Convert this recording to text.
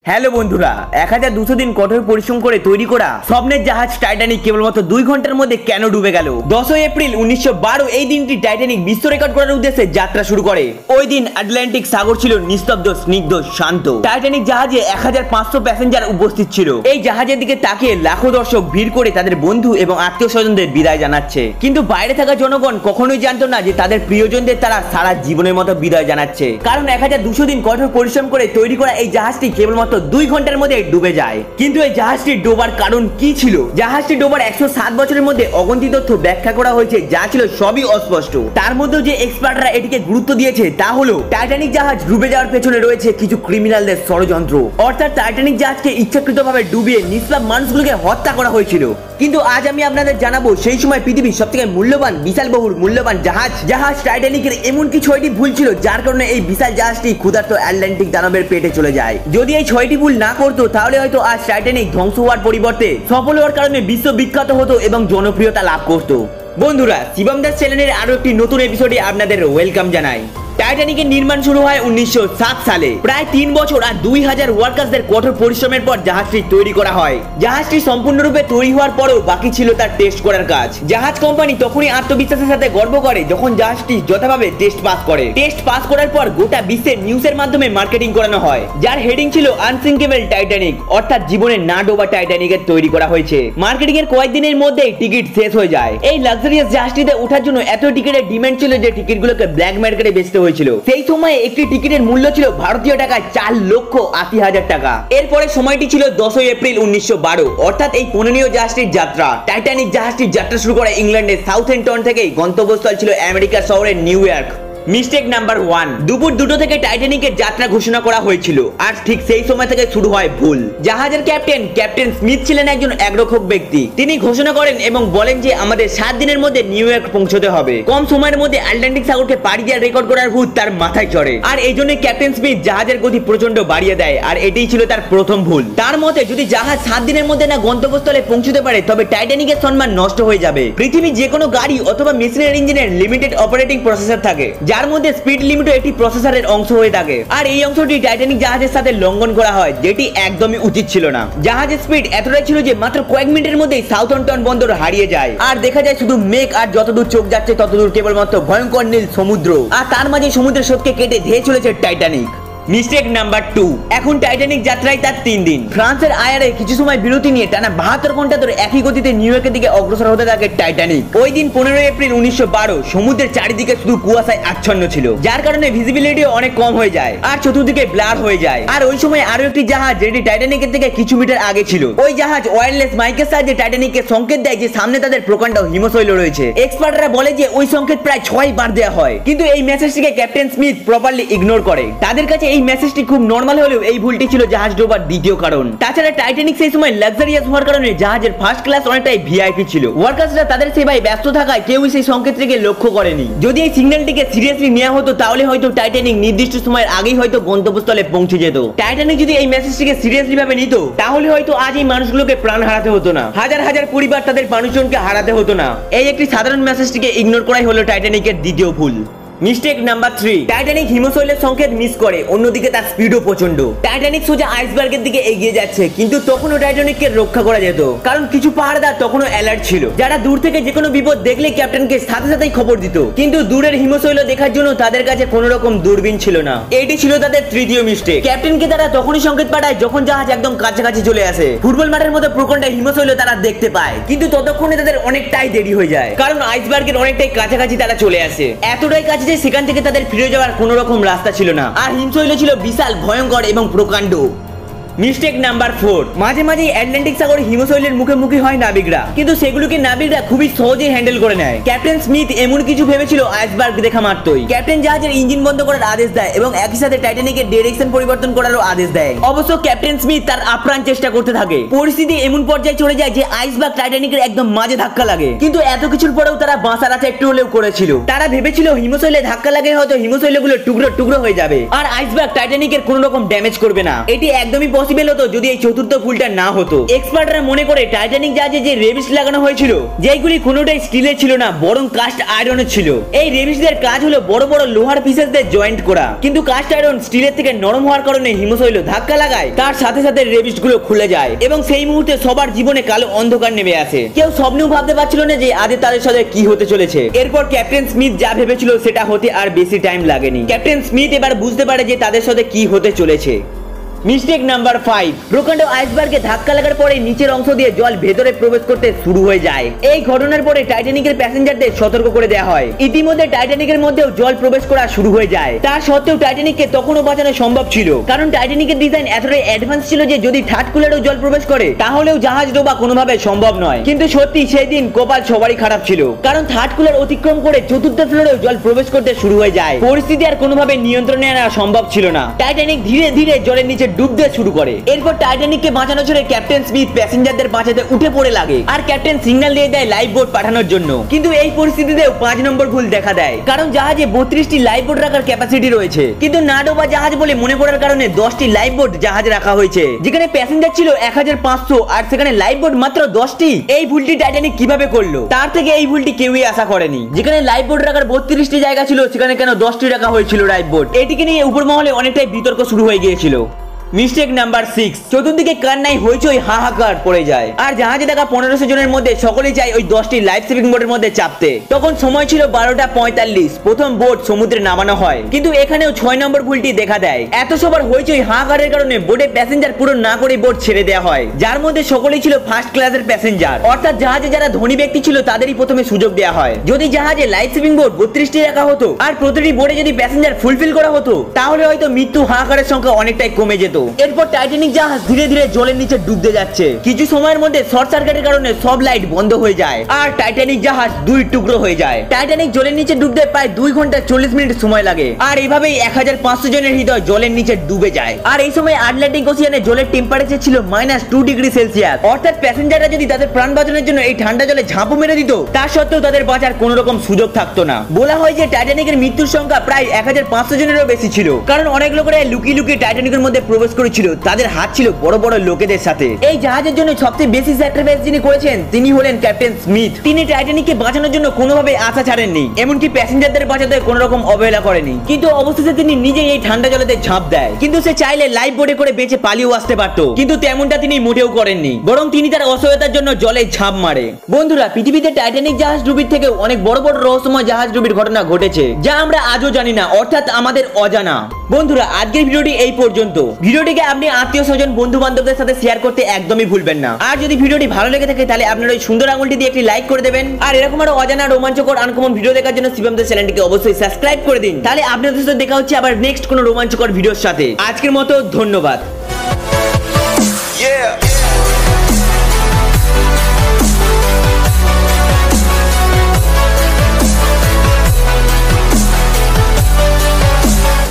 Hello বন্ধুরা, 1200 দিন কঠোর পরিশ্রম করে তৈরি করা স্বপ্নের জাহাজ টাইটানিক কেবলমাত্র 2 ঘন্টার মধ্যে কেন ডুবে গেল? 10 এপ্রিল 1912 এই দিনটি টাইটানিক বিশ্ব রেকর্ড করার উদ্দেশ্যে যাত্রা শুরু করে। ওই দিন আটলান্টিক সাগর ছিল নিস্তব্ধ, স্নিগ্ধ, শান্ত। টাইটানিক জাহাজে 1500 প্যাসেঞ্জার উপস্থিত ছিল। এই জাহাজের দিকে তাকিয়ে লাখো দর্শক ভিড় করে তাদের বন্ধু এবং আত্মীয় স্বজনদের বিদায় জানাচ্ছে। কিন্তু বাইরে থাকা জনগণ কখনোই জানতো না যে তাদের প্রিয়জনদের তারা সারা জীবনের মতো বিদায় জানাচ্ছে। কারণ 1200 দিন কঠোর পরিশ্রম করে তৈরি করা এই জাহাজটি কেবলমাত্র 2 ঘন্টার মধ্যে ডুবে যায়। কিন্তু এই জাহাজটি ডোবার কারণ কি ছিল? জাহাজটি ডোবার 107 বছরের মধ্যে অগণিত তথ্য ব্যাখ্যা করা হয়েছে, যা ছিল সবই অস্পষ্ট। তার মধ্যে যে এক্সপার্টরা এটিকে গুরুত্ব দিয়েছে তা হলো টাইটানিক জাহাজ ডুবে যাওয়ার পেছনে রয়েছে কিছু ক্রিমিনালদের ষড়যন্ত্র। অর্থাৎ টাইটানিক জাহাজকে ইচ্ছাকৃতভাবে ডুবিয়ে নিষ্পাপ মানুষগুলোকে হত্যা করা হয়েছিল। কিন্তু আজ আমি আপনাদের জানাবো সেই সময় পৃথিবীর সবথেকে মূল্যবান, বিশাল বহুর মূল্যবান জাহাজ টাইটানিকের এমন কি 6টি ভুল ছিল যার কারণে এই বিশাল জাহাজটি ক্ষুধার্ত আটলান্টিক দানবের পেটে চলে যায়। যদি এই 6টি ভুল না করতো তাহলে হয়তো আজ টাইটানিক ধ্বংস হওয়ার পরিবর্তে সফল হওয়ার কারণে বিশ্ববিখ্যাত হতো এবং জনপ্রিয়তা লাভ করতো। বন্ধুরা, শিবম দাস চ্যানেলের আরো একটি নতুন এপিসোডে আপনাদের ওয়েলকাম জানাই। টাইটানিকের নির্মাণ শুরু হয় 1907 সালে। প্রায় 3 বছর আর 2000 ওয়ার্কার্সদের কঠোর পরিশ্রমের পর জাহাজটি তৈরি করা হয়। জাহাজটি সম্পূর্ণরূপে তৈরি হওয়ার পরেও বাকি ছিল তার টেস্ট করার কাজ। জাহাজ কোম্পানি তখনই আত্মবিশ্বাসের সাথে গর্ব করে যখন জাহাজটি যথাভাবে টেস্ট পাস করে। টেস্ট পাস করার পর গোটা বিশ্বে নিউজের মাধ্যমে মার্কেটিং করানো হয়, যার হেডিং ছিল আনসিঙ্কেবল টাইটানিক, অর্থাৎ জীবনে না ডোবা টাইটানিকের তৈরি করা হয়েছে। মার্কেটিং এর কয়েকদিনের মধ্যেই টিকিট শেষ হয়ে যায়। এই লাক্সারিয়াস জাহাজটিতে ওঠার জন্য এত টিকিটের ডিমান্ড ছিল যে টিকিটগুলোকে ব্ল্যাক মার্কেটে বেচতে হয়েছিল। সেই সময় একটি টিকিটের মূল্য ছিল ভারতীয় টাকায় 4,80,000 টাকা। এরপরে সময়টি ছিল 10 এপ্রিল 1912, অর্থাৎ এই 15 জাহাজটির যাত্রা। টাইটানিক জাহাজটির যাত্রা শুরু করে ইংল্যান্ডের সাউথহ্যাম্পটন থেকে। গন্তব্যস্থল ছিল আমেরিকার শহরের নিউ ইয়র্ক। মিস্টেক নাম্বার 1, দুপুর 2টো থেকে টাইটানিকের যাত্রা ঘোষণা করা হয়েছিল, আর ঠিক সেই সময় থেকে শুরু হয় ভুল। জাহাজের ক্যাপ্টেন স্মিথ ছিলেন একজন একরক্ষক ব্যক্তি। তিনি ঘোষণা করেন এবং বলেন যে আমাদের 7 দিনের মধ্যে নিউ ইয়র্ক পৌঁছতে হবে। কম সময়ের মধ্যে আটলান্টিক সাগরকে পাড়ি দিয়ে রেকর্ড করার ভূত তার মাথায় চড়ে, আর এই জন্য ক্যাপ্টেন স্মিথ জাহাজের গতি প্রচন্ড বাড়িয়ে দেয়, আর এটাই ছিল তার প্রথম ভুল। তার মতে যদি জাহাজ 7 দিনের মধ্যে না গন্তব্যস্থলে পৌঁছতে পারে তবে টাইটানিকের সম্মান নষ্ট হয়ে যাবে। পৃথিবীর যে কোনো গাড়ি অথবা মেশিনের ইঞ্জিনের লিমিটেড অপারেটিং প্রসেসর থাকে, যার মধ্যে স্পিড লিমিটও একটি প্রসেসরের অংশ হয়ে থাকে, আর এই অংশটি টাইটানিক জাহাজের সাথে লঙ্ঘন করা হয়, যেটি একদমই উচিত ছিল না। জাহাজের স্পিড এতটাই ছিল যে মাত্র কয়েক মিনিটের মধ্যেই সাউথহ্যাম্পটন বন্দর হারিয়ে যায়, আর দেখা যায় শুধু মেঘ, আর যতদূর চোখ যাচ্ছে ততদূর কেবলমাত্র ভয়ঙ্কর নীল সমুদ্র, আর তার মাঝে সমুদ্রের স্রোতকে কেটে ধেয়ে চলেছে টাইটানিক। মিস্টেক নাম্বার 2, এখন টাইটানিক যাত্রায় তার 3 দিন। ফ্রান্সের আয়ারে কিছু সময় বিরতি নিয়ে টানা 72 ঘন্টা ধরে একই গতিতে নিউ ইয়র্কের দিকে অগ্রসর হতে থাকে টাইটানিক। ওই দিন 15 এপ্রিল 1912 সমুদ্রের চারিদিকে শুধু কুয়াশায় আচ্ছন্ন ছিল, যার কারণে ভিজিবিলিটি অনেক কম হয়ে যায় আর চতুর্দিকে ব্লার হয়ে যায়। আর ওই সময় আরো একটি জাহাজ যেটি টাইটানিকের থেকে কিছু মিটার আগে ছিল, ওই জাহাজ ওয়্যারলেস মাইকের সাহায্যে টাইটানিককে সংকেত দেয় যে সামনে তাদের প্রকাণ্ড হিমশৈল রয়েছে। এক্সপার্টরা বলে যে ওই সংকেত প্রায় 6 বার দেওয়া হয়, কিন্তু এই মেসেজটিকে ক্যাপ্টেন স্মিথ প্রপারলি ইগনোর করে। তাদের কাছে এই মেসেজটি খুব নরমাল হলেও এই ভুলটি ছিল জাহাজ ডোবার দ্বিতীয় কারণ। তাছাড়া টাইটানিক সেই সময় লাক্সারিয়াস হওয়ার কারণে জাহাজের ফার্স্ট ক্লাস অনেকটাই ভিআইপি ছিল। ওয়ার্কার্সরা তাদের সেবায় ব্যস্ত থাকায় কেউই সেই সংকেতটিকে লক্ষ্য করেনি। যদি এই সিগন্যালটিকে সিরিয়াসলি নেওয়া হতো তাহলে হয়তো টাইটানিক নির্দিষ্ট সময়ের আগেই হয়তো গন্তব্যস্থলে পৌঁছে যেত। টাইটানিক যদি এই মেসেজটিকে সিরিয়াসলি ভাবে নিত তাহলে হয়তো আজ এই মানুষগুলোকে প্রাণ হারাতে হতো না, হাজার হাজার পরিবার তাদের মানুষজনকে হারাতে হতো না। এই একটি সাধারণ মেসেজটিকে ইগনোর করাই হলো টাইটানিকের দ্বিতীয় ভুল। মিস্টেক নাম্বার 3, টাইটানিক হিমশৈলের সংকেত মিস করে, অন্যদিকে তার স্পিডও প্রচন্ড। টাইটানিক সোজা আইসবার্গের দিকে এগিয়ে যাচ্ছে, কিন্তু তখনও টাইটানিককে রক্ষা করা যেত, কারণ কিছু পাহাড়দার তখনও অ্যালার্ট ছিল, যারা দূর থেকে যে কোনো বিপদ দেখলে ক্যাপ্টেনকে সাথে সাথেই খবর দিত। কিন্তু দূরের হিমশৈল দেখার জন্য তাদের কাছে কোনো রকম দূরবীন ছিল না। এটি ছিল তাদের তৃতীয় মিস্টেক। ক্যাপ্টেনকে তারা তখনই সংকেত পাঠায় যখন জাহাজ একদম কাছাকাছি চলে আসে। ফুটবল মাঠের মতো প্রকাণ্ড হিমশৈল তারা দেখতে পায়, কিন্তু ততক্ষণে তাদের অনেকটাই দেরি হয়ে যায়, কারণ আইসবার্গের অনেকটাই কাছাকাছি তারা চলে আসে। এতটাই কাছে যে সেখান থেকে তাদের ফিরে যাওয়ার কোনো রকম রাস্তা ছিল না, আর হিমশৈল ছিল বিশাল, ভয়ঙ্কর এবং প্রকাণ্ড। মিস্টেক নাম্বার 4, মাঝে মাঝে আটলান্টিক সাগরে হিমশৈলের মুখোমুখি হয় নাবিকরা, কিন্তু সেগুলোকে নাবিকরা খুবই সহজেই হ্যান্ডেল করে নেয়। ক্যাপ্টেন স্মিথ এমন কিছু ভেবেছিল আইসবার্গ দেখা মাত্রই ক্যাপ্টেন জাহাজের ইঞ্জিন বন্ধ করার আদেশ দেয় এবং একই সাথে টাইটানিকের ডিরেকশন পরিবর্তন করারও আদেশ দেয়। অবশ্য ক্যাপ্টেন স্মিথ তার আপ্রাণ চেষ্টা করতে থাকে। পরিস্থিতি এমন পর্যায়ে চলে যায় যে আইসবার্গ টাইটানিকের একদম মাঝে ধাক্কা লাগে, কিন্তু এত কিছুর পরেও তারা বাঁচার আছে একটু হলেও করেছিল। তারা ভেবেছিল হিমশৈলে ধাক্কা লাগে হয়তো হিমশৈলগুলো টুকরো টুকরো হয়ে যাবে, আর আইসবার্গ টাইটানিকের কোনো রকম ড্যামেজ করবে না। এটি একদমই পসিবল হতো যদি এই চতুর্থ ভুলটা না হতো। এক্সপার্টরা মনে করে টাইটানিক জাহাজে যে রেভিস লাগানো হয়েছিল যেগুলি কোনোটাই স্টিলের ছিল না বরং কাস্ট আয়রনের ছিল। এই রেভিসদের কাজ হলো বড় বড় লোহার পিসেস দিয়ে জয়েন্ট করা, কিন্তু কাস্ট আয়রন স্টিলের থেকে নরম হওয়ার কারণে হিমশৈল ধাক্কা লাগায়, তার সাথে সাথে রেভিস গুলো খুলে যায় এবং সেই মুহূর্তে সবার জীবনে কালো অন্ধকার নেমে আসে। কেউ স্বপ্নেও ভাবতে পারছিল না যে আজ তাদের সাথে কি হতে চলেছে। এরপর ক্যাপ্টেন স্মিথ যা ভেবেছিল সেটা হতে আর বেশি টাইম লাগেনি। ক্যাপ্টেন স্মিথ এবার বুঝতে পারে যে তাদের সাথে কি হতে চলেছে। মিস্টেক নাম্বার 5, প্রকাণ্ড আইসবার্গে ধাক্কা লাগার পরে নিচের অংশ দিয়ে জল ভেতরে প্রবেশ করতে শুরু হয়ে যায়। এই ঘটনার পরে টাইটানিকের প্যাসেঞ্জারদের সতর্ক করে দেওয়া হয়। ইতিমধ্যে টাইটানিকের মধ্যেও জল প্রবেশ করা শুরু হয়ে যায়। তা সত্ত্বেও টাইটানিককে তখনও বাঁচানো সম্ভব ছিল, কারণ টাইটানিকের ডিজাইন এতটাই অ্যাডভান্স ছিল যে যদি থার্ড কুলারেও জল প্রবেশ করে তাহলেও জাহাজ ডোবা কোনোভাবে সম্ভব নয়। কিন্তু সত্যি সেই দিন কপাল সবারই খারাপ ছিল, কারণ থার্ড কুলার অতিক্রম করে চতুর্থ ফ্লোরেও জল প্রবেশ করতে শুরু হয়ে যায়। পরিস্থিতি আর কোনোভাবে নিয়ন্ত্রণে আনা সম্ভব ছিল না। টাইটানিক ধীরে ধীরে জলের নিচে ডুবতে শুরু করে। এরপর টাইটানিককে বাঁচানোর জন্য ক্যাপ্টেন স্মিথ প্যাসেঞ্জারদের বাঁচাতে উঠে পড়ে লাগে আর ক্যাপ্টেন সিগন্যাল দিয়ে দেয় লাইফ বোট পাঠানোর জন্য। কিন্তু এই পরিস্থিতিতেও 5 নম্বর ভুল দেখা দেয়, কারণ জাহাজে 32টি লাইফ বোট রাখার ক্যাপাসিটি রয়েছে, কিন্তু না ডোবা জাহাজ বলে মনে করার কারণে 10টি লাইফ বোট জাহাজে রাখা হয়েছে, যেখানে প্যাসেঞ্জার ছিল 1500 আর সেখানে লাইফ বোট মাত্র 10টি। এই ভুলটি টাইটানিক কিভাবে করলো? তার থেকে এই ভুলটি কেউই আশা করেনি। যেখানে লাইফ বোট রাখার 32টি জায়গা ছিল সেখানে কেন 10টি রাখা হয়েছিল লাইফ বোট? এটিকে নিয়ে উপর মহলে অনেকটাই বিতর্ক শুরু হয়ে গিয়েছিল। মিস্টেক নাম্বার 6, চতুর্দিকে কান্নাই হইচই হাহাকার পড়ে যায় আর জাহাজে থাকা 1500 জনের মধ্যে সকলেই চায় ওই 10টি লাইফ সেভিং বোটের মধ্যে চাপতে। তখন সময় ছিল 12:45, প্রথম বোট সমুদ্রে নামানো হয়, কিন্তু এখানেও 6 নম্বর ভুলটি দেখা দেয়। এত সবার হইচই হাহাকারের কারণে বোটে প্যাসেঞ্জার পূরণ না করে বোট ছেড়ে দেওয়া হয়, যার মধ্যে সকলেই ছিল ফার্স্ট ক্লাসের প্যাসেঞ্জার, অর্থাৎ জাহাজে যারা ধনী ব্যক্তি ছিল তাদেরই প্রথমে সুযোগ দেওয়া হয়। যদি জাহাজে লাইফ সেভিং বোট 32টি রাখা হতো আর প্রতিটি বোটে যদি প্যাসেঞ্জার ফুলফিল করা হতো তাহলে হয়তো মৃত্যু হাহাকারের সংখ্যা অনেকটাই কমে যেত। এরপর টাইটানিক জাহাজ ধীরে ধীরে জলের নিচে ডুবতে যাচ্ছে। কিছু সময়ের মধ্যে শর্ট সার্কিটের কারণে সব লাইট বন্ধ হয়ে যায় আর টাইটানিক জাহাজ 2 টুকরো হয়ে যায়। টাইটানিক জলের নিচে ডুবতে প্রায় 2 ঘন্টা 40 মিনিট সময় লাগে আর এইভাবেই 1500 জনের হৃদয় জলের নিচে ডুবে যায়। আর এই সময় আটলান্টিক ওশিয়ানে জলের টেম্পারেচার ছিল -2 ডিগ্রি সেলসিয়াস, অর্থাৎ প্যাসেঞ্জাররা যদি তাদের প্রাণ বাঁচানোর জন্য এই ঠান্ডা জলে ঝাঁপও মেরে দিত তা সত্ত্বেও তাদের বাঁচার কোনো রকম সুযোগ থাকতো না। বলা হয় যে টাইটানিকের মৃত্যুর সংখ্যা প্রায় 1500 জনেরও বেশি ছিল, কারণ অনেক লোকেরা লুকিয়ে লুকিয়ে টাইটানিকের মধ্যে প্রবেশ করেছিল, তাদের হাত ছিল বড় বড় লোকেদের সাথে। এই জাহাজের জন্য সবচেয়ে বেশি স্যাক্রিফাইস যিনি করেছেন তিনি হলেন ক্যাপ্টেন স্মিথ। তিনি টাইটানিককে বাঁচানোর জন্য কোনোভাবে আশা ছাড়েননি, এমনকি প্যাসেঞ্জারদের বাঁচাতে কোনো রকম অবহেলা করেনি। কিন্তু অবশেষে তিনি নিজেই এই ঠান্ডা জলেতে ঝাঁপ দেয়। কিন্তু সে চাইলে লাইফ বোটে করে বেঁচে পালিয়েও আসতে পারত, কিন্তু তেমনটা তিনি মোটেও করেননি, বরং তিনি তার অসহায়তার জন্য জলে ঝাঁপ মারে। বন্ধুরা, পৃথিবীতে টাইটানিক জাহাজ ডুবির থেকে অনেক বড় বড় রহস্যময় জাহাজ ডুবির ঘটনা ঘটেছে যা আমরা আজও জানি না, অর্থাৎ আমাদের অজানা। বন্ধুরা, আজকের ভিডিওটি এই পর্যন্ত। ভিডিওটিকে আপনি আত্মীয় স্বজন বন্ধু বান্ধবদের সাথে শেয়ার করতে একদমই ভুলবেন না। আর যদি ভিডিওটি ভালো লেগে থাকে তাহলে আপনারা ওই সুন্দর আঙুলটি দিয়ে একটি লাইক করে দেবেন। আর এরকম আরো অজানা রোমাঞ্চকর আনকমন ভিডিও দেখার জন্য শিবমদের চ্যানেলটিকে অবশ্যই সাবস্ক্রাইব করে দিন। তাহলে আপনাদের সাথে দেখা হচ্ছে আবার নেক্সট কোনো রোমাঞ্চকর ভিডিওর সাথে। আজকের মতো ধন্যবাদ।